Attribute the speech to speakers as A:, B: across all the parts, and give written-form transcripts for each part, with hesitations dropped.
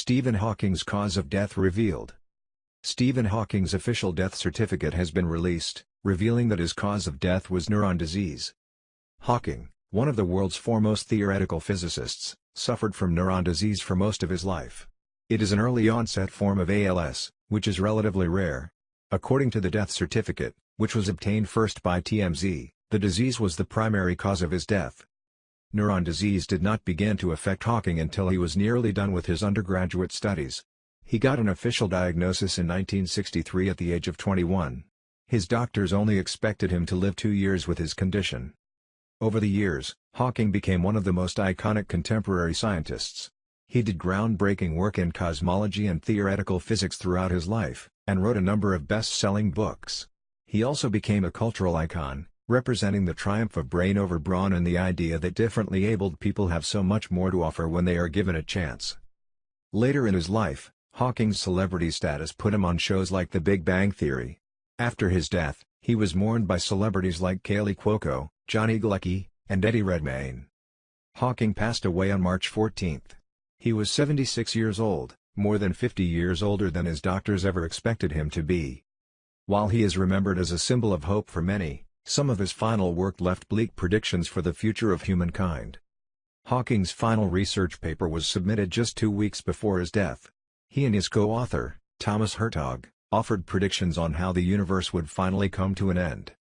A: Stephen Hawking's cause of death revealed. Stephen Hawking's official death certificate has been released, revealing that his cause of death was neuron disease. Hawking, one of the world's foremost theoretical physicists, suffered from neuron disease for most of his life. It is an early-onset form of ALS, which is relatively rare. According to the death certificate, which was obtained first by TMZ, the disease was the primary cause of his death. Neuron disease did not begin to affect Hawking until he was nearly done with his undergraduate studies. He got an official diagnosis in 1963 at the age of 21. His doctors only expected him to live 2 years with his condition. Over the years, Hawking became one of the most iconic contemporary scientists. He did groundbreaking work in cosmology and theoretical physics throughout his life, and wrote a number of best-selling books. He also became a cultural icon, representing the triumph of brain over brawn and the idea that differently abled people have so much more to offer when they are given a chance. Later in his life, Hawking's celebrity status put him on shows like The Big Bang Theory. After his death, he was mourned by celebrities like Kaley Cuoco, Johnny Galecki, and Eddie Redmayne. Hawking passed away on March 14. He was 76 years old, more than 50 years older than his doctors ever expected him to be. While he is remembered as a symbol of hope for many, some of his final work left bleak predictions for the future of humankind. Hawking's final research paper was submitted just 2 weeks before his death. He and his co-author, Thomas Hertog, offered predictions on how the universe would finally come to an end.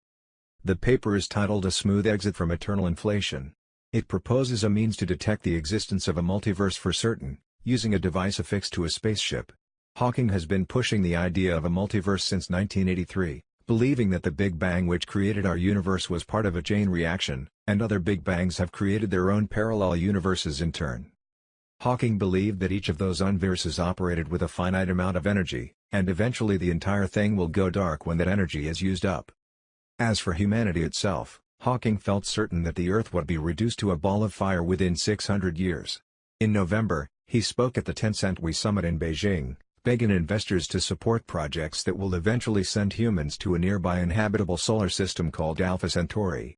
A: The paper is titled A Smooth Exit from Eternal Inflation. It proposes a means to detect the existence of a multiverse for certain, using a device affixed to a spaceship. Hawking has been pushing the idea of a multiverse since 1983. Believing that the Big Bang which created our universe was part of a chain reaction, and other Big Bangs have created their own parallel universes in turn. Hawking believed that each of those universes operated with a finite amount of energy, and eventually the entire thing will go dark when that energy is used up. As for humanity itself, Hawking felt certain that the Earth would be reduced to a ball of fire within 600 years. In November, he spoke at the 10th Century Summit in Beijing, begging investors to support projects that will eventually send humans to a nearby inhabitable solar system called Alpha Centauri.